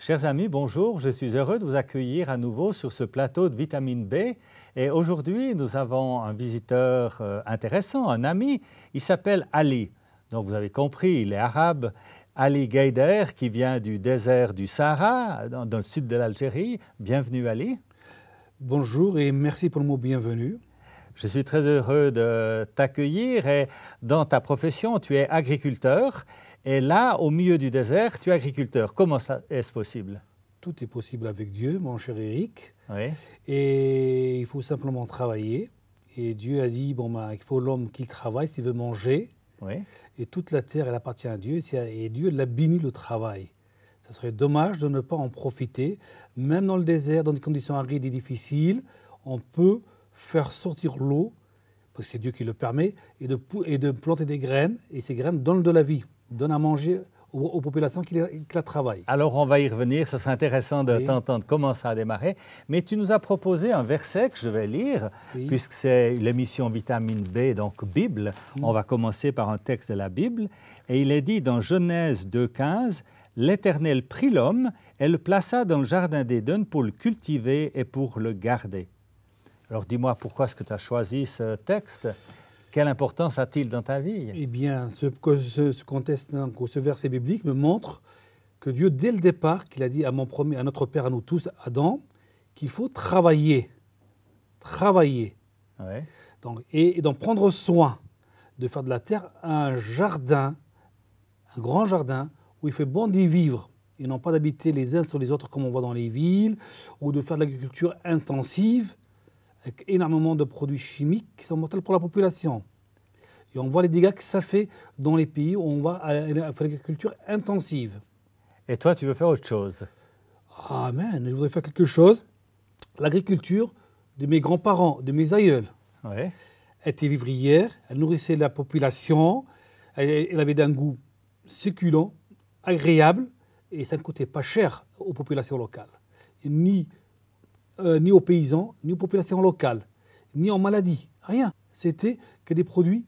Chers amis, bonjour. Je suis heureux de vous accueillir à nouveau sur ce plateau de vitamine B. Et aujourd'hui, nous avons un visiteur intéressant, un ami. Il s'appelle Ali. Donc vous avez compris, il est arabe. Ali Gaider, qui vient du désert du Sahara, dans le sud de l'Algérie. Bienvenue Ali. Bonjour et merci pour le mot bienvenue. Je suis très heureux de t'accueillir et dans ta profession, tu es agriculteur. Et là, au milieu du désert, tu es agriculteur. Comment est-ce possible? Tout est possible avec Dieu, mon cher Eric. Oui. Et il faut simplement travailler. Et Dieu a dit, il faut l'homme qu'il travaille s'il veut manger. Oui. Et toute la terre, elle appartient à Dieu. Et Dieu l'a béni le travail. Ça serait dommage de ne pas en profiter. Même dans le désert, dans des conditions arides et difficiles, on peut faire sortir l'eau, parce que c'est Dieu qui le permet, et de planter des graines. Et ces graines donnent de la vie, donnent à manger aux populations qui la travaillent. Alors on va y revenir, ce sera intéressant de t'entendre comment ça a démarré. Mais tu nous as proposé un verset que je vais lire, puisque c'est l'émission Vitamine B, donc Bible. On va commencer par un texte de la Bible. Et il est dit dans Genèse 2,15, « L'Éternel prit l'homme et le plaça dans le jardin d'Éden pour le cultiver et pour le garder. » Alors dis-moi, pourquoi est-ce que tu as choisi ce texte? Quelle importance a-t-il dans ta vie? Eh bien, ce contexte, ce verset biblique me montre que Dieu, dès le départ, qu'il a dit à notre Père, à nous tous, Adam, qu'il faut travailler. Travailler. Ouais. Donc, et d'en prendre soin, de faire de la terre un jardin, un grand jardin, où il fait bon d'y vivre, et non pas d'habiter les uns sur les autres comme on voit dans les villes, ou de faire de l'agriculture intensive, avec énormément de produits chimiques qui sont mortels pour la population. Et on voit les dégâts que ça fait dans les pays où on va à l'agriculture intensive. Et toi, tu veux faire autre chose? Amen, je voudrais faire quelque chose. L'agriculture de mes grands-parents, de mes aïeuls, Ouais. était vivrière, elle nourrissait la population, elle avait d'un goût succulent, agréable, et ça ne coûtait pas cher aux populations locales. Ni aux paysans, ni aux populations locales, ni en maladies, rien. C'était que des produits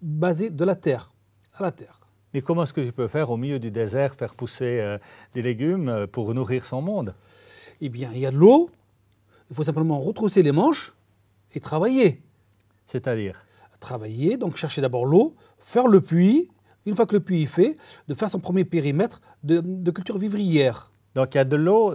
basés de la terre, à la terre. Mais comment est-ce que tu peux faire au milieu du désert, faire pousser des légumes pour nourrir son monde? Eh bien, il y a de l'eau, il faut simplement retrousser les manches et travailler. C'est-à-dire? Travailler, donc chercher d'abord l'eau, faire le puits, une fois que le puits est fait, de faire son premier périmètre de culture vivrière. Donc il y a de l'eau.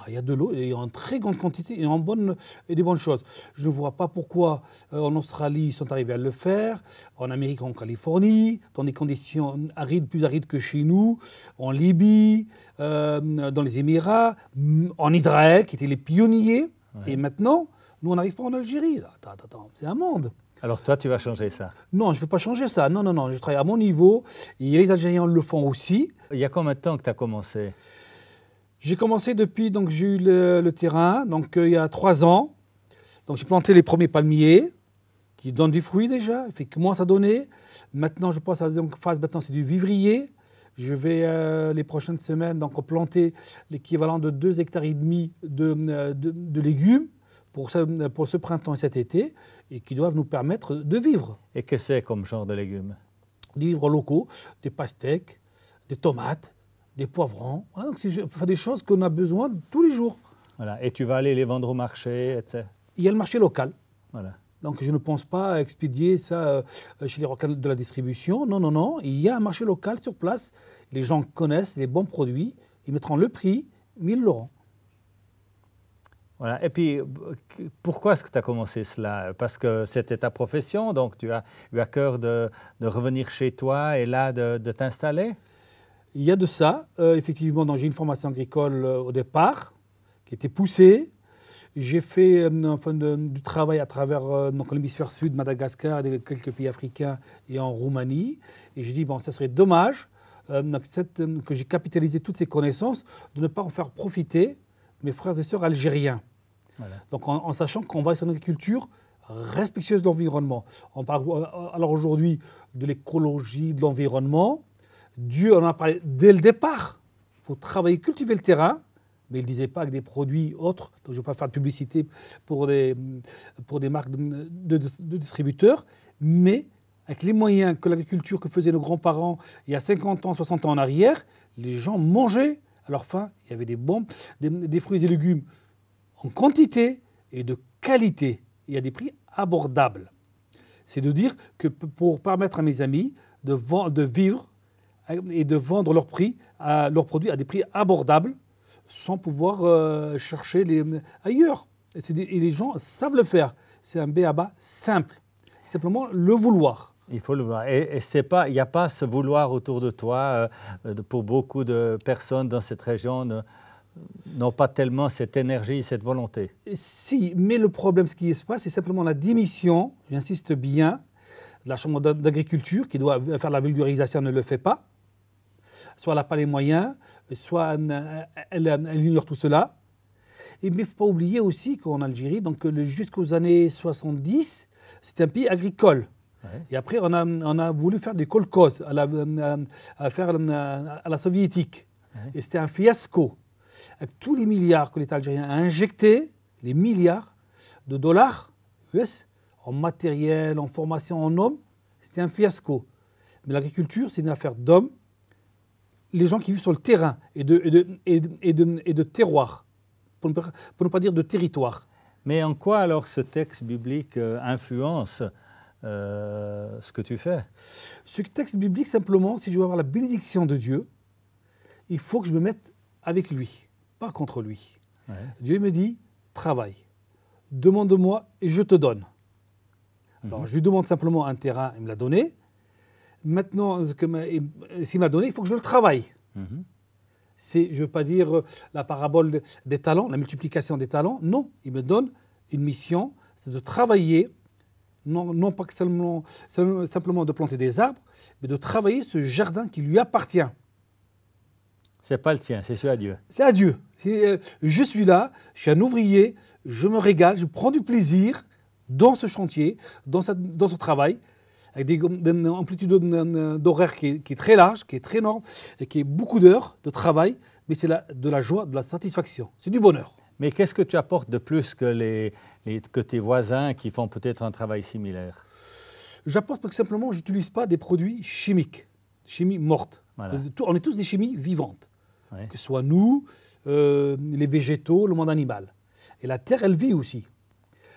Il y a de l'eau et en très grande quantité et des bonnes choses. Je ne vois pas pourquoi en Australie ils sont arrivés à le faire, en Amérique, en Californie, dans des conditions arides, plus arides que chez nous, en Libye, dans les Émirats, en Israël, qui étaient les pionniers. Ouais. Et maintenant, nous on n'arrive pas en Algérie. Attends, c'est un monde. Alors toi, tu vas changer ça? Non, je ne veux pas changer ça. Non, je travaille à mon niveau. Et les Algériens le font aussi. Il y a combien de temps que tu as commencé? J'ai commencé depuis, donc j'ai eu le terrain, donc il y a 3 ans. Donc j'ai planté les premiers palmiers, qui donnent du fruit déjà, qui commencent à donner. Maintenant, je passe à la deuxième phase, maintenant c'est du vivrier. Je vais les prochaines semaines donc planter l'équivalent de 2,5 hectares de légumes pour ce printemps et cet été, et qui doivent nous permettre de vivre. Et qu'est-ce que c'est comme genre de légumes? Des livres locaux, des pastèques, des tomates, des poivrons. Voilà, donc c'est des choses qu'on a besoin tous les jours. Voilà. Et tu vas aller les vendre au marché, etc. Il y a le marché local. Voilà. Donc je ne pense pas expédier ça chez les locales de la distribution. Non. Il y a un marché local sur place. Les gens connaissent les bons produits. Ils mettront le prix, mais ils l'auront. Voilà. Et puis, pourquoi est-ce que tu as commencé cela? Parce que c'était ta profession, donc tu as eu à cœur de revenir chez toi et là de t'installer? Il y a de ça. Effectivement, j'ai une formation agricole au départ, qui était poussée. J'ai fait du travail à travers l'hémisphère sud, Madagascar, et quelques pays africains et en Roumanie. Et je dis, ça serait dommage que j'ai capitalisé toutes ces connaissances, de ne pas en faire profiter mes frères et sœurs algériens. Voilà. Donc en sachant qu'on va sur une agriculture respectueuse de l'environnement. On parle alors aujourd'hui de l'écologie, de l'environnement. Dieu en a parlé dès le départ. Il faut travailler, cultiver le terrain, mais il ne disait pas avec des produits autres. Donc je ne vais pas faire de publicité pour des marques de distributeurs, mais avec les moyens que l'agriculture que faisaient nos grands-parents il y a 50 ans, 60 ans en arrière, les gens mangeaient à leur fin, il y avait des fruits et légumes en quantité et de qualité, et à des prix abordables. C'est de dire que pour permettre à mes amis de vivre et de vendre leurs produits à des prix abordables sans pouvoir chercher ailleurs. Et les gens savent le faire. C'est un b.a.-ba simple. Simplement le vouloir. Il faut le voir. Et il n'y a pas ce vouloir autour de toi. Pour beaucoup de personnes dans cette région n'ont pas tellement cette énergie, cette volonté. Si, mais le problème, ce qui se passe, c'est simplement la démission, j'insiste bien, de la Chambre d'agriculture qui doit faire la vulgarisation, ne le fait pas. Soit elle n'a pas les moyens, soit elle ignore tout cela. Mais il ne faut pas oublier aussi qu'en Algérie, jusqu'aux années 70, c'était un pays agricole. Ouais. Et après, on a voulu faire des kolkhozes à la soviétique. Ouais. Et c'était un fiasco. Avec tous les milliards que l'État algérien a injectés, les milliards de dollars US, en matériel, en formation, en hommes, c'était un fiasco. Mais l'agriculture, c'est une affaire d'hommes, les gens qui vivent sur le terrain et de terroir, pour ne pas dire de territoire. Mais en quoi alors ce texte biblique influence ce que tu fais? Ce texte biblique, simplement, si je veux avoir la bénédiction de Dieu, il faut que je me mette avec lui, pas contre lui. Ouais. Dieu me dit, travaille, demande-moi et je te donne. Alors, je lui demande simplement un terrain, il me l'a donné. Maintenant, s'il m'a donné, il faut que je le travaille. Je ne veux pas dire la parabole des talents, la multiplication des talents. Non, il me donne une mission, c'est de travailler, non pas simplement de planter des arbres, mais de travailler ce jardin qui lui appartient. Ce n'est pas le tien, c'est celui à Dieu. C'est à Dieu. Je suis là, je suis un ouvrier, je me régale, je prends du plaisir dans ce chantier, dans ce travail, avec une amplitude d'horaire qui est très large, qui est très énorme, et qui est beaucoup d'heures de travail, mais c'est de la joie, de la satisfaction. C'est du bonheur. Mais qu'est-ce que tu apportes de plus que tes voisins qui font peut-être un travail similaire? J'apporte parce que simplement, je n'utilise pas des produits chimiques, chimie morte. Voilà. On est tous des chimies vivantes, ouais. Que ce soit nous, les végétaux, le monde animal. Et la terre, elle vit aussi.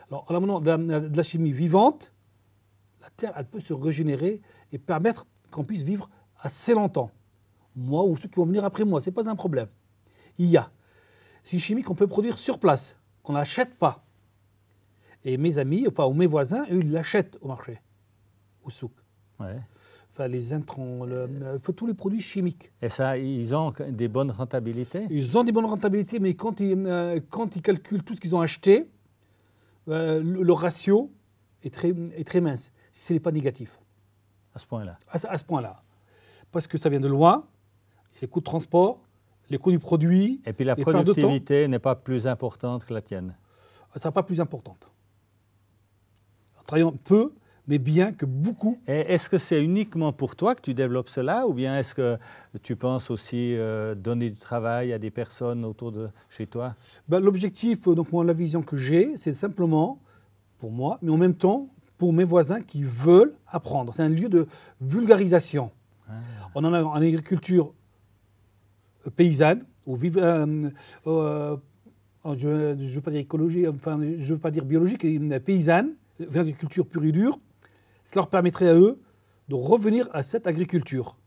Alors, en amenant de la chimie vivante, la terre, elle peut se régénérer et permettre qu'on puisse vivre assez longtemps. Moi ou ceux qui vont venir après moi, ce n'est pas un problème. C'est une chimie qu'on peut produire sur place, qu'on n'achète pas. Et mes amis, ou mes voisins, eux, ils l'achètent au marché, au souk. Ouais. Les intrants, tous les produits chimiques. Et ça, ils ont des bonnes rentabilités? Ils ont des bonnes rentabilités, mais quand ils calculent tout ce qu'ils ont acheté, le ratio est très mince, si ce n'est pas négatif. À ce point-là? À ce point-là. Parce que ça vient de loin, les coûts de transport, les coûts du produit. Et puis la productivité n'est pas plus importante que la tienne? Ça n'est pas plus importante. En travaillant peu, mais bien que beaucoup. Et est-ce que c'est uniquement pour toi que tu développes cela, ou bien est-ce que tu penses aussi donner du travail à des personnes autour de chez toi? L'objectif, donc moi, la vision que j'ai, c'est simplement pour moi, mais en même temps pour mes voisins qui veulent apprendre. C'est un lieu de vulgarisation. Ah. On en a en agriculture paysanne, je ne veux pas dire écologie, je veux pas dire biologique, paysanne, une agriculture pure et dure. Cela leur permettrait à eux de revenir à cette agriculture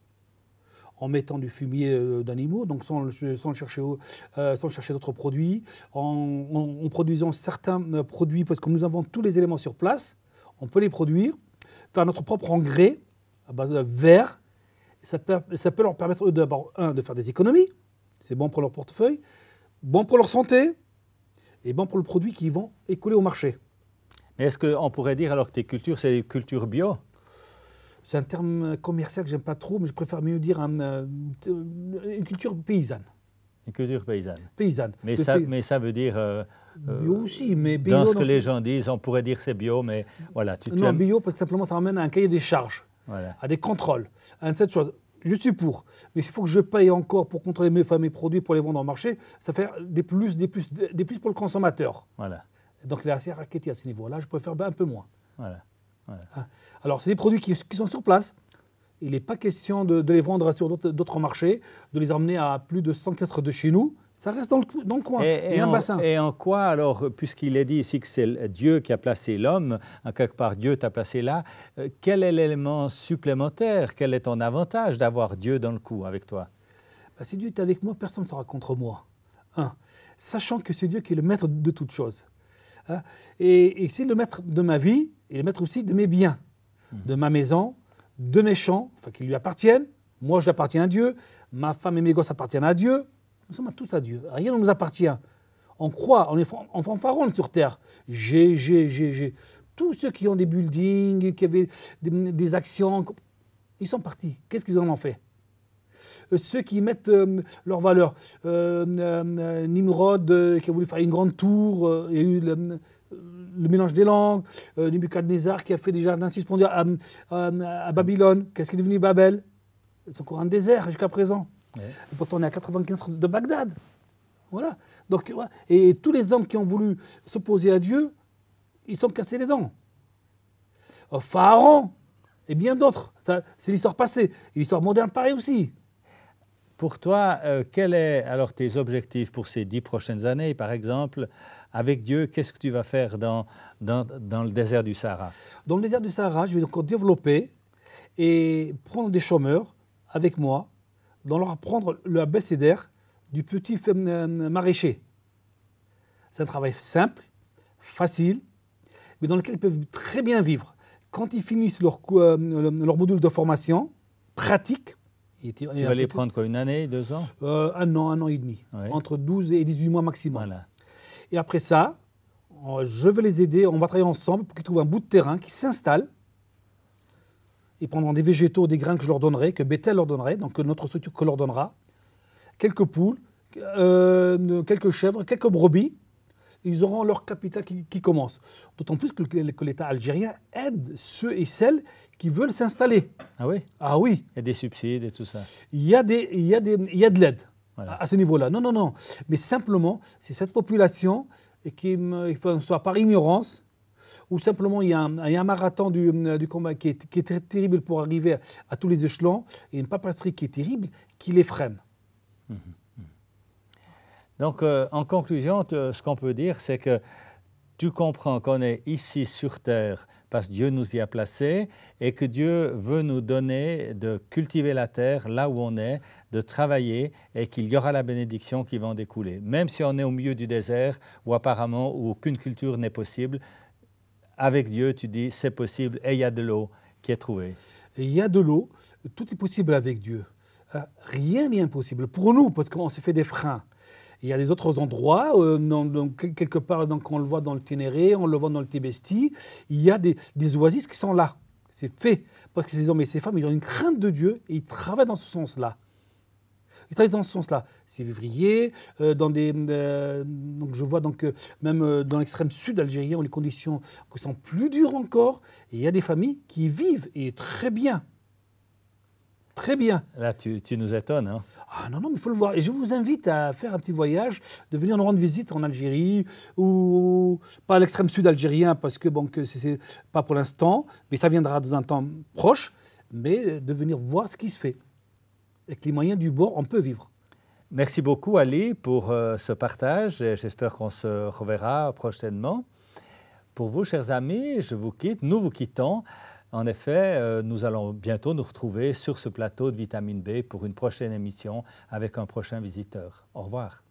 en mettant du fumier d'animaux, donc sans chercher d'autres produits, en produisant certains produits, parce que nous avons tous les éléments sur place, on peut les produire, faire notre propre engrais à base de verre. Ça peut leur permettre, eux, d'abord, de faire des économies, c'est bon pour leur portefeuille, bon pour leur santé, et bon pour le produit qu'ils vont écouler au marché. Mais est-ce qu'on pourrait dire alors que tes cultures, c'est des cultures bio? C'est un terme commercial que j'aime pas trop, mais je préfère mieux dire une culture paysanne. Une culture paysanne. Paysanne. Mais ça veut dire... bio aussi, mais bio... Dans ce que les gens disent, on pourrait dire c'est bio, mais voilà. Non, bio, parce que simplement ça ramène à un cahier des charges, voilà. À des contrôles, à cette chose. Je suis pour, mais il faut que je paye encore pour contrôler mes produits, pour les vendre en marché. Ça fait des plus pour le consommateur. Voilà. Donc il est assez raquetté à ce niveau-là, je préfère un peu moins. Voilà. Voilà. Alors c'est des produits qui sont sur place, il n'est pas question de les vendre sur d'autres marchés, de les emmener à plus de 100 km de chez nous. Ça reste dans le coin, et un bassin. Et en quoi, alors, puisqu'il est dit ici que c'est Dieu qui a placé l'homme, en quelque part Dieu t'a placé là, quel est l'élément supplémentaire? Quel est ton avantage d'avoir Dieu dans le coup avec toi? Si Dieu est avec moi, personne ne sera contre moi. Sachant que c'est Dieu qui est le maître de toutes choses. Et c'est le maître de ma vie, et le maître aussi de mes biens, de ma maison, de mes champs, qui lui appartiennent. Moi, j'appartiens à Dieu, ma femme et mes gosses appartiennent à Dieu. Nous sommes tous à Dieu. Rien ne nous appartient. On croit, on est en fanfaronne sur terre. J'ai. Tous ceux qui ont des buildings, qui avaient des actions, ils sont partis. Qu'est-ce qu'ils en ont fait? Ceux qui mettent leur valeur. Nimrod, qui a voulu faire une grande tour, il y a eu le mélange des langues. Nebuchadnezzar, qui a fait des jardins suspendus à Babylone. Qu'est-ce qui est devenu Babel? C'est encore un désert jusqu'à présent. Ouais. Et pourtant, on est à 80 km de Bagdad. Voilà. Donc, voilà. Et tous les hommes qui ont voulu s'opposer à Dieu, ils sont cassés les dents. Pharaon et bien d'autres. C'est l'histoire passée. Et l'histoire moderne, pareil aussi. Pour toi, quels sont alors tes objectifs pour ces 10 prochaines années, par exemple? Avec Dieu, qu'est-ce que tu vas faire dans le désert du Sahara? Dans le désert du Sahara, je vais encore développer et prendre des chômeurs avec moi, dans leur apprendre le abécédaire du petit maraîcher. C'est un travail simple, facile, mais dans lequel ils peuvent très bien vivre. Quand ils finissent leur module de formation pratique, tu vas les prendre quoi, 1 année, 2 ans? 1 an et demi, ouais. Entre 12 et 18 mois maximum. Voilà. Et après ça, je vais les aider, on va travailler ensemble pour qu'ils trouvent un bout de terrain, qu'ils s'installent. Ils prendront des végétaux, des grains que je leur donnerai, que Bethel leur donnerait, donc que notre structure que leur donnera, quelques poules, quelques chèvres, quelques brebis. Ils auront leur capital qui commence. D'autant plus que l'État algérien aide ceux et celles qui veulent s'installer. Ah oui? Ah oui. Il y a des subsides et tout ça. Il y a de l'aide à ce niveau-là. Non. Mais simplement, c'est cette population qui soit par ignorance, ou simplement il y a un marathon du combat qui est très terrible pour arriver à tous les échelons, et une papasserie qui est terrible, qui les freine. Donc, en conclusion, ce qu'on peut dire, c'est que tu comprends qu'on est ici sur Terre parce que Dieu nous y a placés et que Dieu veut nous donner de cultiver la terre là où on est, de travailler et qu'il y aura la bénédiction qui va en découler. Même si on est au milieu du désert où apparemment aucune culture n'est possible, avec Dieu, tu dis c'est possible et il y a de l'eau qui est trouvée. Il y a de l'eau, tout est possible avec Dieu. Rien n'est impossible pour nous parce qu'on s'est fait des freins. Il y a des autres endroits, quelque part, donc on le voit dans le Ténéré, on le voit dans le Tibesti, il y a des oasis qui sont là. C'est fait. Parce que ces hommes et ces femmes, ils ont une crainte de Dieu et ils travaillent dans ce sens-là. Ils travaillent dans ce sens-là. C'est vivrier, donc je vois même dans l'extrême sud algérien, où les conditions sont plus dures encore, et il y a des familles qui vivent, et très bien. Très bien. Là, tu nous étonnes, hein? Ah non, mais il faut le voir. Et je vous invite à faire un petit voyage, de venir nous rendre visite en Algérie, ou pas à l'extrême sud algérien, parce que c'est pas pour l'instant, mais ça viendra dans un temps proche, mais de venir voir ce qui se fait. Avec les moyens du bord, on peut vivre. Merci beaucoup, Ali, pour ce partage. J'espère qu'on se reverra prochainement. Pour vous, chers amis, je vous quitte. Nous vous quittons. En effet, nous allons bientôt nous retrouver sur ce plateau de Vitamine B pour une prochaine émission avec un prochain visiteur. Au revoir.